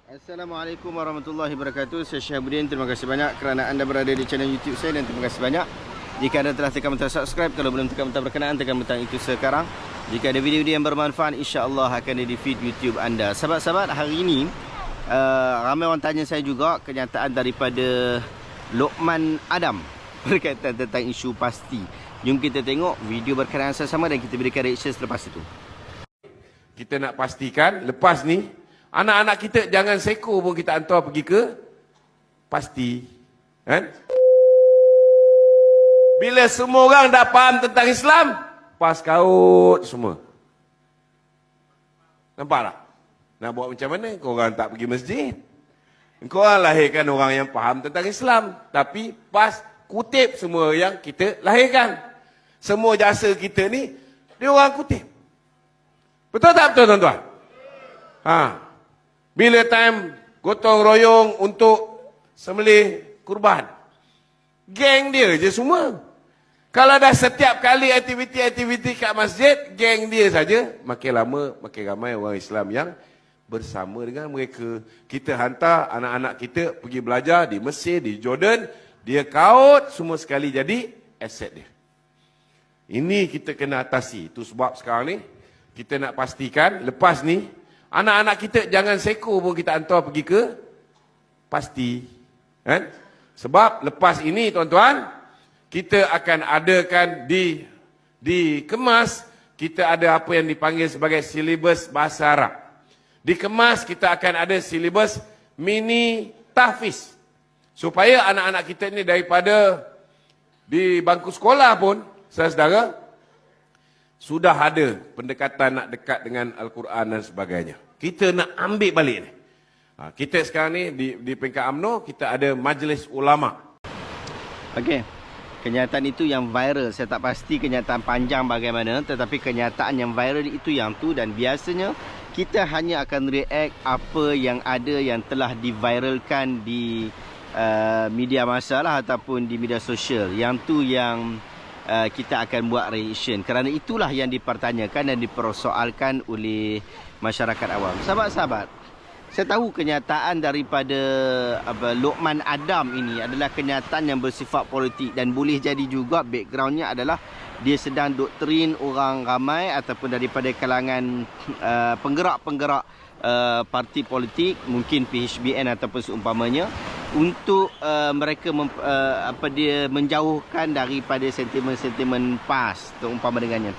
Assalamualaikum warahmatullahi wabarakatuh. Saya Syahabuddin. Terima kasih banyak kerana anda berada di channel YouTube saya, dan terima kasih banyak jika anda telah tekan butang subscribe. Kalau belum tekan butang berkenaan, tekan butang itu sekarang. Jika ada video-video yang bermanfaat, insya-Allah akan ada di feed YouTube anda. Sahabat-sahabat, hari ini ramai orang tanya saya juga kenyataan daripada Lokman Adam berkaitan tentang isu pasti. Jom kita tengok video berkenaan sama-sama dan kita berikan reaction selepas itu. Kita nak pastikan lepas ni anak-anak kita jangan seko pun kita hantar pergi ke pasti. Kan? Bila semua orang dah faham tentang Islam, pas kaut semua. Nampak tak? Nak buat macam mana? Korang tak pergi masjid. Korang lahirkan orang yang faham tentang Islam, tapi pas kutip semua yang kita lahirkan. Semua jasa kita ni dia orang kutip. Betul tak betul tuan-tuan? Bila time gotong royong untuk sembelih kurban, geng dia je semua. Kalau dah setiap kali aktiviti-aktiviti kat masjid, geng dia saja, makin lama makin ramai orang Islam yang bersama dengan mereka. Kita hantar anak-anak kita pergi belajar di Mesir, di Jordan, dia kaut semua sekali jadi aset dia. Ini kita kena atasi. Itu sebab sekarang ni kita nak pastikan lepas ni anak-anak kita jangan seko pun kita hantar pergi ke pasti. Kan? Sebab lepas ini tuan-tuan, kita akan adakan di Kemas, kita ada apa yang dipanggil sebagai silibus bahasa Arab. Di Kemas kita akan ada silibus mini tahfiz. Supaya anak-anak kita ni daripada di bangku sekolah pun, saudara-saudara, sudah ada pendekatan nak dekat dengan Al-Quran dan sebagainya. Kita nak ambil balik ni. Kita sekarang ni di peringkat UMNO, kita ada Majlis Ulama. Okey. Kenyataan itu yang viral. Saya tak pasti kenyataan panjang bagaimana, tetapi kenyataan yang viral itu yang tu, dan biasanya kita hanya akan react apa yang ada yang telah diviralkan di media massa lah ataupun di media sosial. Yang tu yang kita akan buat reaction, kerana itulah yang dipertanyakan dan dipersoalkan oleh masyarakat awam. Sahabat-sahabat, saya tahu kenyataan daripada Lokman Adam ini adalah kenyataan yang bersifat politik, dan boleh jadi juga backgroundnya adalah dia sedang doktrin orang ramai ataupun daripada kalangan penggerak-penggerak parti politik, mungkin PHBN ataupun seumpamanya, untuk mereka menjauhkan daripada sentimen-sentimen PAS terumpama dengannya.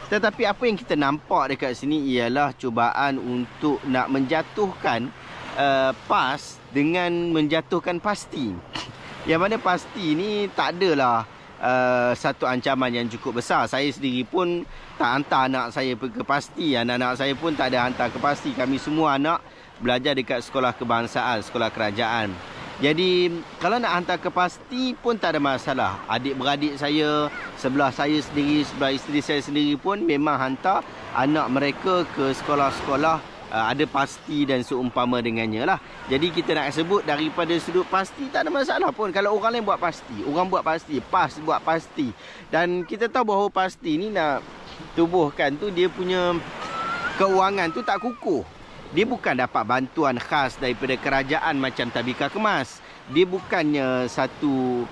Tetapi apa yang kita nampak dekat sini ialah cubaan untuk nak menjatuhkan PAS dengan menjatuhkan pasti. Yang mana pasti ni tak adalah satu ancaman yang cukup besar. Saya sendiri pun tak hantar anak saya pergi ke pasti. Anak-anak saya pun tak ada hantar ke pasti. Kami semua anak belajar dekat sekolah kebangsaan, sekolah kerajaan. Jadi kalau nak hantar ke pasti pun tak ada masalah. Adik-beradik saya, sebelah saya sendiri, sebelah isteri saya sendiri pun memang hantar anak mereka ke sekolah-sekolah ada pasti dan seumpama dengannya lah. Jadi kita nak sebut daripada sudut pasti tak ada masalah pun. Kalau orang lain buat pasti, orang buat pasti, PAS buat pasti. Dan kita tahu bahawa pasti ni nak tubuhkan tu, dia punya keuangan tu tak kukuh. Dia bukan dapat bantuan khas daripada kerajaan macam Tabika Kemas. Dia bukannya satu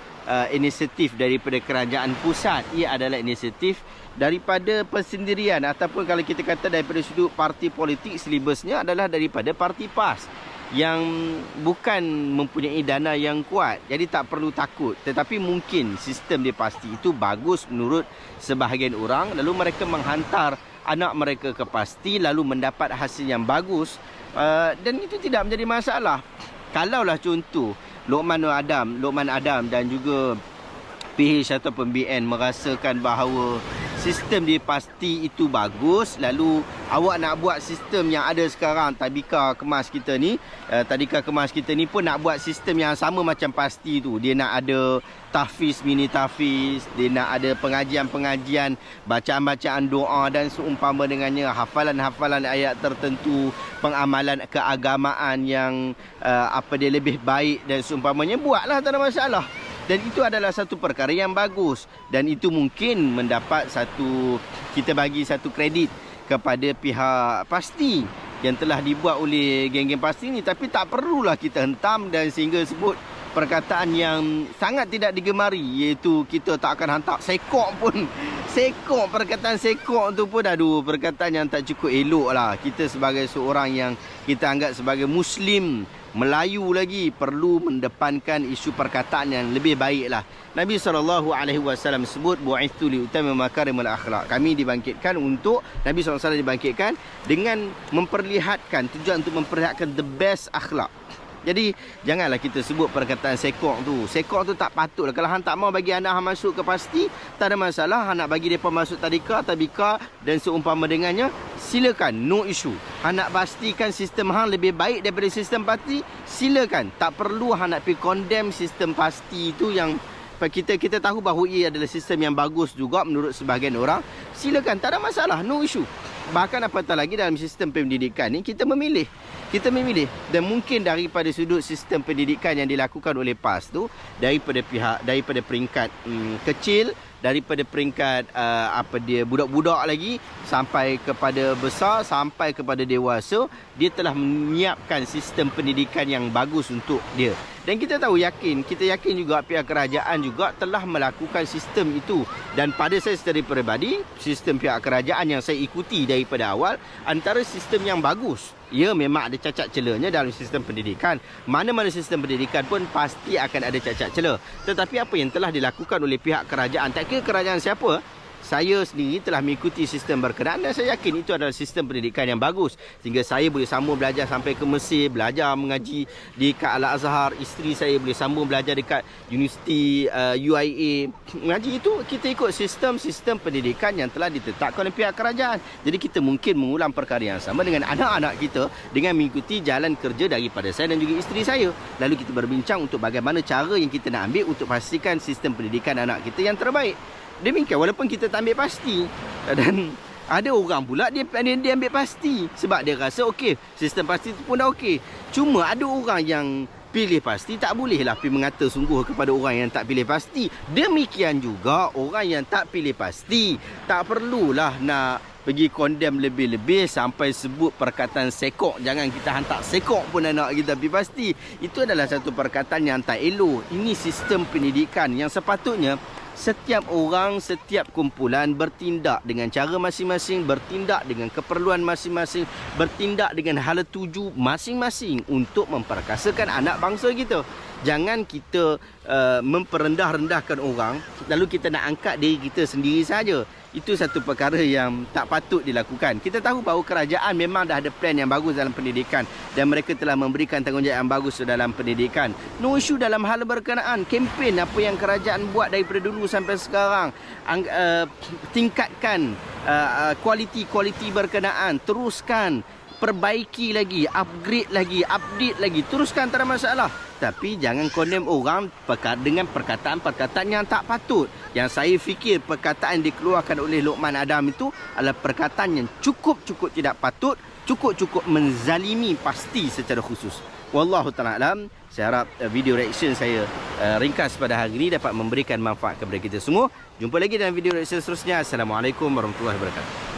inisiatif daripada kerajaan pusat. Ia adalah inisiatif daripada persendirian, ataupun kalau kita kata daripada sudut parti politik, silibusnya adalah daripada parti PAS yang bukan mempunyai dana yang kuat. Jadi tak perlu takut. Tetapi mungkin sistem dia pasti itu bagus menurut sebahagian orang, lalu mereka menghantar anak mereka ke pasti lalu mendapat hasil yang bagus, dan itu tidak menjadi masalah. Kalaulah contoh Lokman Adam dan juga PH ataupun BN merasakan bahawa sistem dia pasti itu bagus, lalu awak nak buat sistem yang ada sekarang, Tabika Kemas kita ni, pun nak buat sistem yang sama macam pasti tu. Dia nak ada tahfiz, mini tahfiz, dia nak ada pengajian-pengajian, bacaan-bacaan doa dan seumpama dengannya, hafalan-hafalan ayat tertentu, pengamalan keagamaan yang dia lebih baik dan seumpamanya. Buatlah, tak ada masalah. Dan itu adalah satu perkara yang bagus, dan itu mungkin mendapat kita bagi satu kredit kepada pihak pasti. yang telah dibuat oleh geng-geng pasti ni. Tapi tak perlulah kita hentam dan sehingga sebut perkataan yang sangat tidak digemari, iaitu kita tak akan hantar sekok pun. Sekok, perkataan sekok tu pun aduh, perkataan yang tak cukup elok lah. Kita sebagai seorang yang kita anggap sebagai Muslim Melayu lagi perlu mendepankan isu perkataan yang lebih baik lah. Nabi SAW sebut bu'ithu li'utami makarimul akhlak. Kami dibangkitkan untuk, Nabi SAW dibangkitkan dengan memperlihatkan, tujuan untuk memperlihatkan the best akhlak. Jadi janganlah kita sebut perkataan sekok tu. Sekok tu tak patut lah. Kalau hang tak mau bagi anak hang masuk ke pasti, tak ada masalah. Hang nak bagi mereka masuk tadika, tabika dan seumpama dengannya, silakan, no issue. Hang nak pastikan sistem hang lebih baik daripada sistem pasti, silakan. Tak perlu hang nak pergi condemn sistem pasti tu yang kita tahu bahawa ia adalah sistem yang bagus juga menurut sebahagian orang. Silakan, tak ada masalah, no issue. Bahkan apatah lagi dalam sistem pendidikan ni kita memilih. Dan mungkin daripada sudut sistem pendidikan yang dilakukan oleh PAS tu, daripada peringkat kecil, daripada peringkat budak-budak lagi sampai kepada besar, sampai kepada dewasa, dia telah menyiapkan sistem pendidikan yang bagus untuk dia. Dan kita yakin juga pihak kerajaan juga telah melakukan sistem itu. Dan pada saya secara peribadi, sistem pihak kerajaan yang saya ikuti daripada awal, antara sistem yang bagus. Ya, memang ada cacat celanya dalam sistem pendidikan. Mana-mana sistem pendidikan pun pasti akan ada cacat cela. Tetapi apa yang telah dilakukan oleh pihak kerajaan, tak kira kerajaan siapa, saya sendiri telah mengikuti sistem berkenaan dan saya yakin itu adalah sistem pendidikan yang bagus. Sehingga saya boleh sambung belajar sampai ke Mesir, belajar mengaji di dekat Al-Azhar. Isteri saya boleh sambung belajar dekat Universiti UIA. Mengaji itu kita ikut sistem pendidikan yang telah ditetapkan oleh pihak kerajaan. Jadi kita mungkin mengulang perkara yang sama dengan anak-anak kita dengan mengikuti jalan kerja daripada saya dan juga isteri saya. Lalu kita berbincang untuk bagaimana cara yang kita nak ambil untuk pastikan sistem pendidikan anak kita yang terbaik. Demikian, walaupun kita tak ambil pasti. Dan ada orang pula dia ambil pasti sebab dia rasa okey, sistem pasti tu pun dah okey. Cuma ada orang yang pilih pasti, tak bolehlah pergi mengata sungguh kepada orang yang tak pilih pasti. Demikian juga orang yang tak pilih pasti, tak perlulah nak pergi condemn lebih-lebih sampai sebut perkataan sekok. Jangan kita hantar sekok pun anak kita pergi pasti. Itu adalah satu perkataan yang tak elok. Ini sistem pendidikan yang sepatutnya setiap orang, setiap kumpulan bertindak dengan cara masing-masing, bertindak dengan keperluan masing-masing, bertindak dengan hala tuju masing-masing untuk memperkasakan anak bangsa kita. Jangan kita memperendah-rendahkan orang, lalu kita nak angkat diri kita sendiri saja. Itu satu perkara yang tak patut dilakukan. Kita tahu bahawa kerajaan memang dah ada plan yang bagus dalam pendidikan dan mereka telah memberikan tanggungjawab yang bagus dalam pendidikan. No issue dalam hal berkenaan kempen apa yang kerajaan buat daripada dulu sampai sekarang. Tingkatkan kualiti berkenaan, teruskan, perbaiki lagi, upgrade lagi, update lagi, teruskan, tak ada masalah. Tapi jangan condemn orang dengan perkataan-perkataan yang tak patut. Yang saya fikir perkataan yang dikeluarkan oleh Luqman Adam itu adalah perkataan yang cukup-cukup tidak patut, cukup-cukup menzalimi pasti secara khusus. Wallahu ta'ala alam. Saya harap video reaction saya ringkas pada hari ini dapat memberikan manfaat kepada kita semua. Jumpa lagi dalam video reaction seterusnya. Assalamualaikum warahmatullahi wabarakatuh.